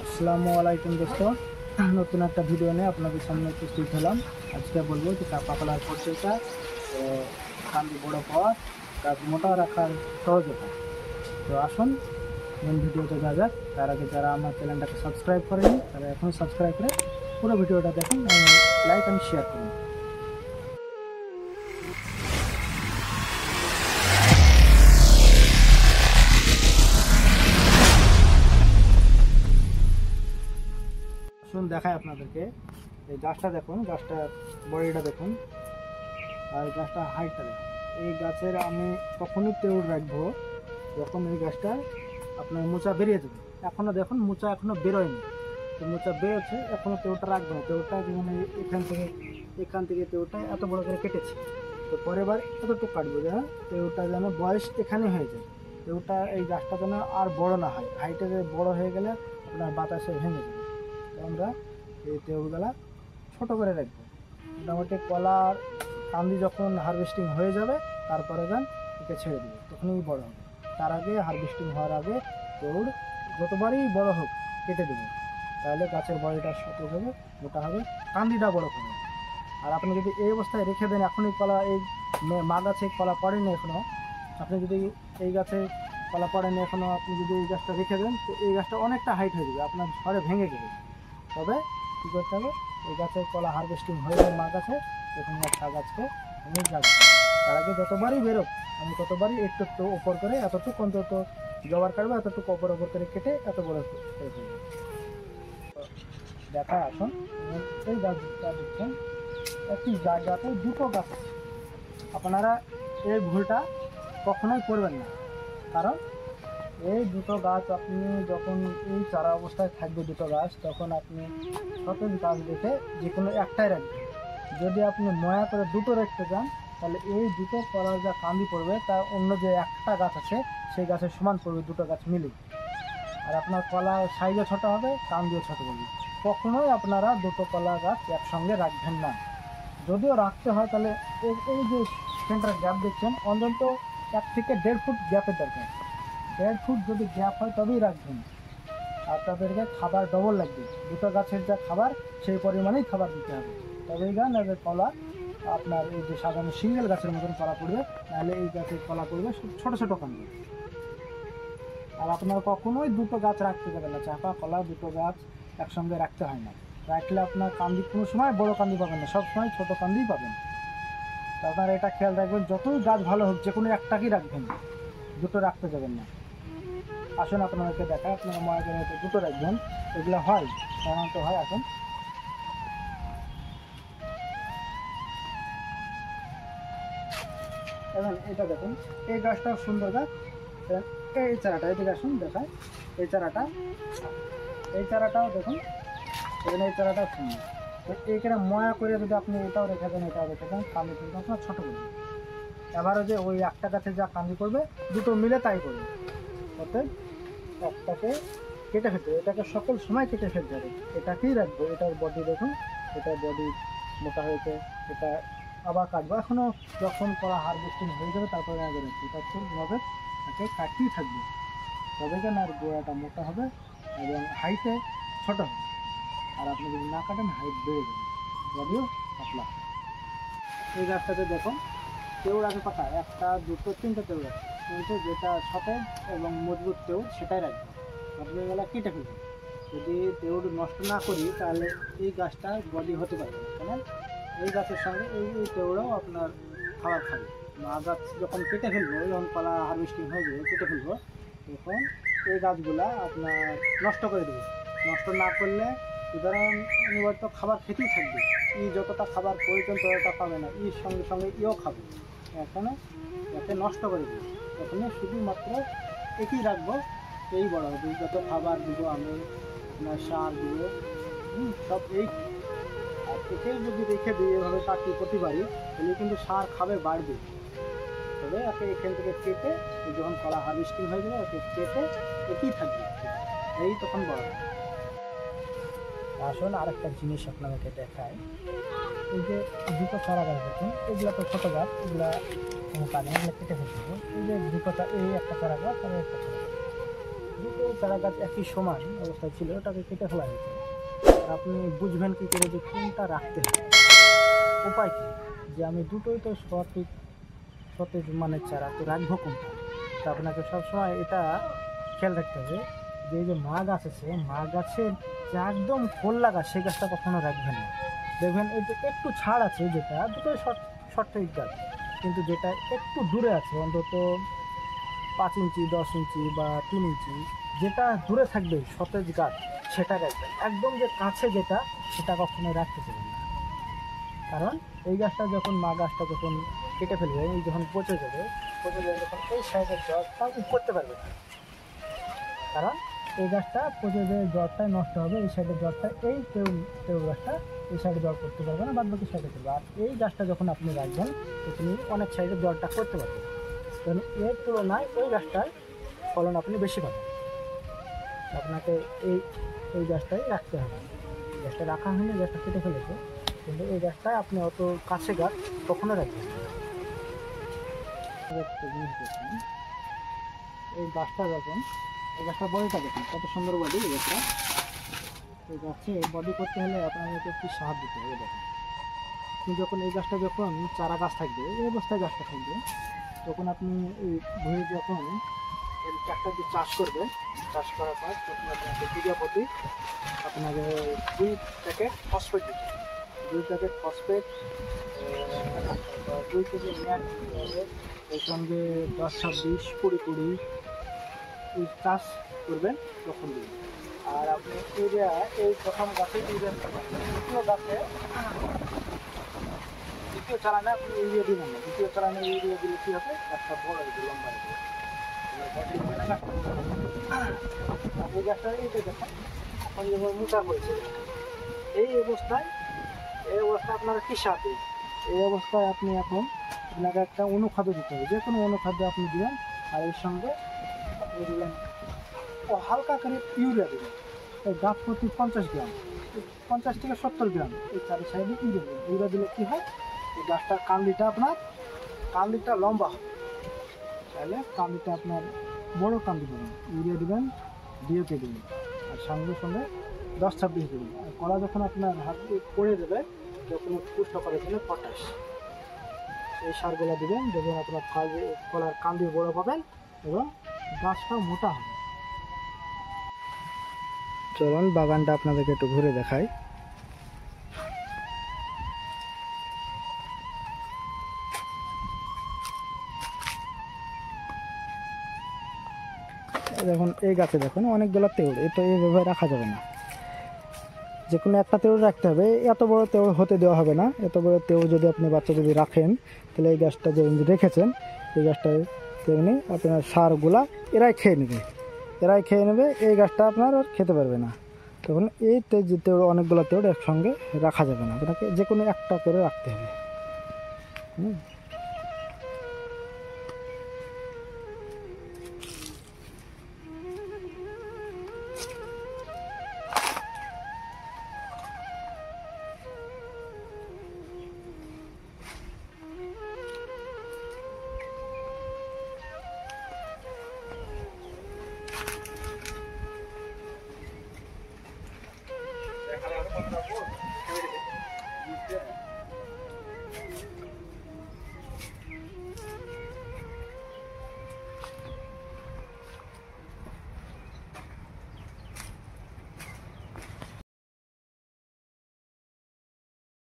আসসালামু আলাইকুম দোস্ত, নতুন একটা ভিডিও নিয়ে আপনাদের সামনে উপস্থিত হলাম। আজকে বলবো যে চাপা কলার পরিচর্যা, কান্দি বড় পাওয়া, গাছ মোটা রাখার সহজতা। তো আসুন মেন ভিডিওতে যা যাক। তার আগে যারা আমার চ্যানেলটাকে সাবস্ক্রাইব করেনি তারা এখন সাবস্ক্রাইব করে পুরো ভিডিওটা দেখুন, লাইক অ্যান্ড শেয়ার করুন। আসুন দেখায় আপনাদেরকে, এই গাছটা দেখুন, গাছটার বডিটা দেখুন আর গাছটা হাইটটা দেখুন। এই গাছের আমি তখনই তেউর রাখবো যখন এই গাছটা আপনার মোচা বেরিয়ে যাবে। এখনও দেখুন মোচা এখনও বেরোয়নি, তো মোচা বেরোচ্ছে, এখনও তেউরটা রাখবো না। তেউরটা মানে এখান থেকে তেউরটা এত বড় করে কেটেছি, তো পরের বার এতটুকু কাটবো যেন তেউরটা যেন বয়স এখানে হয়ে যায়। তেউরটা এই গাছটা যেন আর বড় না হয়, হাইটে বড় হয়ে গেলে আপনার বাতাসে ভেঙে যাবে। তো আমরা এই তেউরগুলা ছোটো করে রাখবো। মোটামুটি কলার কান্দি যখন হারভেস্টিং হয়ে যাবে তারপরে যান একে ছেড়ে দেবে, তখনই বড় হবে। তার আগে হারভেস্টিং হওয়ার আগে তেউর যতবারই বড় হোক কেটে দেবে, তাহলে গাছের বডিটা সতেজ হবে, মোটা হবে, কান্দিটা বড় হবে। আর আপনি যদি এই অবস্থায় রেখে দেন, এখনই কলা এই মা গাছে কলা পড়েনি এখনও, আপনি যদি এই গাছে কলা পড়েনি এখনও, আপনি যদি এই গাছটা রেখে দেন তো এই গাছটা অনেকটা হাইট হয়ে যাবে, আপনার ঝড়ে ভেঙে যাবে। তবে কী করতে হবে, এই গাছের কলা হারভেস্টিং হয়ে যায় মা গাছে, তখন একটা গাছকে আমি রাখবো। তার আগে যতবারই বেরোক আমি ততবারই একটু একটু ওপর করে এতটুকু অন্তত জবার কাটবো, এতটুকু ওপর করে কেটে এত বড় করে ফেলবো। দেখা আসুন, এই গাছটা দেখছেন একটি জায়গাতে দুটো গাছ আছে। আপনারা এই ভুলটা কখনোই করবেন না, কারণ এই দুটো গাছ আপনি যখন এই চারা অবস্থায় থাকবে দুটো গাছ, তখন আপনি সতেজ গাছ দেখে যে কোনো একটাই রাখবেন। যদি আপনি ময়া করে দুটো রাখতে চান তাহলে এই দুটো কলার যা কান্দি পড়বে তার অন্য যে একটা গাছ আছে সেই গাছের সমান পড়বে দুটো গাছ মিলে, আর আপনার কলার সাইজও ছোটো হবে, কান্দিও ছোটো হবে। কখনোই আপনারা দুটো কলা গাছ একসঙ্গে রাখবেন না। যদিও রাখতে হয় তাহলে এই যে সেন্টার গ্যাপ দেখছেন অন্তত 1 থেকে 1.5 ফুট গ্যাপের দরকার। 1.5 ফুট যদি গ্যাপ হয় তবেই রাখবেন। আর তাদেরকে খাবার ডবল লাগবে, দুটো গাছের যা খাবার সেই পরিমাণেই খাবার দিতে হবে, তবেই গান এদের কলা আপনার এই যে সাধারণ সিঙ্গেল গাছের মতন কলা পড়বে, নাহলে এই গাছের কলা পড়বে ছোটো ছোটো কান্দি। আর আপনার কখনোই দুটো গাছ রাখতে যাবেন না, চাপা কলা দুটো গাছ একসঙ্গে রাখতে হয় না। রাখলে আপনার কান্দি কোনো সময় বড় কান্দি পাবেন না, সবসময় ছোটো কান্দিই পাবেন। তো আপনার এটা খেয়াল রাখবেন, যতই গাছ ভালো হোক যে কোনো একটাকেই রাখবেন, দুটো রাখতে যাবেন না। আসুন আপনাদেরকে দেখায়, আপনারা মনে করে হয়তো দুটো রাখবেন, এগুলো হয় সাধারণত হয়। আসুন এবং এটা দেখুন, এই গাছটাও সুন্দর গাছ। এই চারাটা এদিকে আসুন দেখায়, এই চারাটাও দেখুন, এখানে এই চারাটাও সুন্দর। তো এইখানে ময়া করে যদি আপনি এটাও রেখে দেন এটাও রেখে দেন, কান্দি কিন্তু আপনার ছোটো করবে। এবারও যে ওই একটা গাছে যা কান্দি করবে দুটো মিলে তাই করবে, অর্থাৎ একটাকে কেটে ফেলতে হবে, এটাকে সকল সময় কেটে ফেলতে হবে, এটাকেই রাখবো। এটার বডি দেখুন, এটার বডি মোটা হয়েছে, এটা আবার কাটবো। এখনও যখন করা হারভেস্টিং হয়ে যাবে তারপরে আগে রাখবো, এটা খুবভাবে তাকে কাটতেই থাকবে, তবে যেন আর গোড়াটা মোটা হবে এবং হাইটে ছোটো হবে। আর আপনি যদি না কাটেন হাইট বেড়ে যাবে, বডিও পাতলা। এই গাছটাতে দেখুন তেউর আছে পাতা, 1, 2, 3টে তেউর আছে, কিন্তু যেটা সতেজ এবং মজবুত তেউর সেটাই রাখবে। নষ্ট গেলে কেটে ফেলবে। যদি তেউর নষ্ট না করি তাহলে এই গাছটার বডি হতে পারবে না, কারণ এই গাছের সঙ্গে এই তেউরাও আপনার খাবার খাবে। মা গাছ যখন কেটে ফেলবো, যখন কলা হারভেস্টিং হয়ে যাবে কেটে ফেলবো, তখন এই গাছগুলা আপনার নষ্ট করে দেবে। নষ্ট না করলে সুতরাং অনিবার্য খাবার খেতেই থাকবে, যতটা খাবার প্রয়োজন ততটা পাবে না, সঙ্গে সঙ্গে ইও খাবে, এখানে এতে নষ্ট করে দেবে। এখানে শুধুমাত্র একই রাখবো, এই বড় হবে। যত খাবার দিব আমি, সার দিব, সব এই একে যদি রেখে দিই এভাবে কাটি প্রতিবারই, তাহলে কিন্তু সার খাবে বাড়বে। তবে একে এখান থেকে কেটে যখন কলা হারভেস্টিং হয়ে যাবে ওকে কেটে একই থাকবে, এই তখন বড় হবে। আসলে আরেকটা জিনিস আপনাদেরকে দেখায়, এই যে দুটো চারা গাছ দেখুন, এগুলো তো ছোটো গাছ, এগুলা কোনো কারণে এগুলো কেটে ফেলতে হবে। এই যে দুটো, এই একটা চারা গাছ আর একটা চারা গাছ, দুটো চারা গাছ একই সমান অবস্থায় ছিল, ওটাকে কেটে ফেলা হয়েছে। আপনি বুঝবেন কী করে যে কোনটা রাখতে হবে? উপায় কী যে আমি দুটোই তো সতেজ মানের চারা, তো রাখবো কোনটা? তো আপনাকে সবসময় এটা খেয়াল রাখতে হবে যে এই যে মা গাছ আছে, মা গাছের যে একদম খোলা গাছ সেই গাছটা কখনো রাখবেন না। দেখবেন এই যে একটু ছাড় আছে, যেটা দুটোই সঠিক গাছ, কিন্তু যেটা একটু দূরে আছে অন্তত 5 ইঞ্চি 10 ইঞ্চি বা 3 ইঞ্চি, যেটা দূরে থাকবে সতেজ গাছ সেটা রাখবেন। একদম যে কাছে যেটা, সেটা কখনোই রাখতে দেবেন না। কারণ এই গাছটা যখন মা গাছটা যখন কেটে ফেলবে, এই যখন পচে যাবে যখন এই সাইডের জলটা করতে পারবে না। কারণ এই গাছটা পচে যে জলটাই নষ্ট হবে, এই সাইডের জলটা এই তেউ গাছটা এই সাইডে জল করতে পারবে না, বাদ বাকি সাইডে করবে। আর এই গাছটা যখন আপনি রাখবেন তখন অনেক সাইডে জলটা করতে পারবেন। কারণ এর তুলনায় ওই গাছটার ফলন আপনি বেশি পাবেন। আপনাকে এই গাছটাই রাখতে হবে। গাছটা রাখা হয়নি, গাছটা কেটে ফেলেছে, কিন্তু এই গাছটা আপনি অত কাছে গাছ কখনো রাখবেন না। এই গাছটা যখন এই গাছটার বডিটা দেখুন কত সুন্দর বডি। এই গাছটা এই গাছে বডি করতে হলে আপনাকে একটু সাহায্য দিতে হবে। দেখুন আপনি যখন এই গাছটা যখন চারা গাছ থাকবে, এই অবস্থায় গাছটা থাকবে, তখন আপনি এই ভুঁই যখন ট্রাক্টর দিয়ে চাষ করবে, চাষ করার পর তখন আপনাকে বিঘা প্রতি আপনাকে 2 প্যাকেট ফসফেট দিতে হবে। 2 প্যাকেট ফসফেট, 2 কেজি ম্যাট দিতে হবে। এর সঙ্গে 10, 26, 20 এই চাষ করবেন তখন দিবেন। আর আপনি ইউরিয়া এই প্রথম গাছে ইউরিয়া দ্বিতীয় চালানে আপনি ইউরিয়া দিবেন না। দ্বিতীয় চালানে ইউরিয়া দিলে কী হবে? গাছটা বড় হবে, লম্বা হবে। এই গাছটা এইটা দেখেন এখন যখন মোটা হয়েছে, এই অবস্থায় আপনারা কী সাথে এই অবস্থায় আপনি এখন আপনাকে একটা অনুখাদ্য দিতে হবে। যে কোনো অনুখাদ্য আপনি দিবেন, আর এর সঙ্গে আপনি দিলেন হালকা করে ইউরিয়া দেবেন। এই গাছ প্রতি 50 গ্রাম, 50 থেকে 70 গ্রাম এই চারি সাইডে ইউরিয়া দেবেন। ইউরিয়া দিলে কী হয়? এই গাছটার কান্দিটা লম্বা হবে। তাহলে কান্দিটা আপনার বড় কান্দি দেবেন। ইউরিয়া দেবেন, ডিএপি দেবেন, আর সঙ্গে 10-26 দেবেন। আর কলা যখন আপনার হাত দিয়ে পড়ে দেবে, যখন পুষ্ট করার জন্য পটাশ, এই সারগুলো দেবেন। দেখবেন আপনার কলার কান্দি বড় পাবেন এবং গাছটাও মোটা হবে। চলুন বাগানটা আপনাদেরকে একটু ঘুরে দেখাই। দেখুন এই গাছে দেখুন অনেকগুলো তেউড়, এটা এইভাবে রাখা যাবে না। যে কোনো একটা তেউড় রাখতে হবে। এত বড় তেউড় হতে দেওয়া হবে না। এত বড় তেউড় যদি আপনি বাচ্চা যদি রাখেন, তাহলে এই গাছটা যে রেখেছেন, এই গাছটায় তেমনি আপনার সারগুলা এরাই খেয়ে নেবে। এই গাছটা আপনার আর খেতে পারবে না। তখন এই তেউড় অনেকগুলো তেউড় একসঙ্গে রাখা যাবে না, আপনাকে যে কোনো একটা করে রাখতে হবে।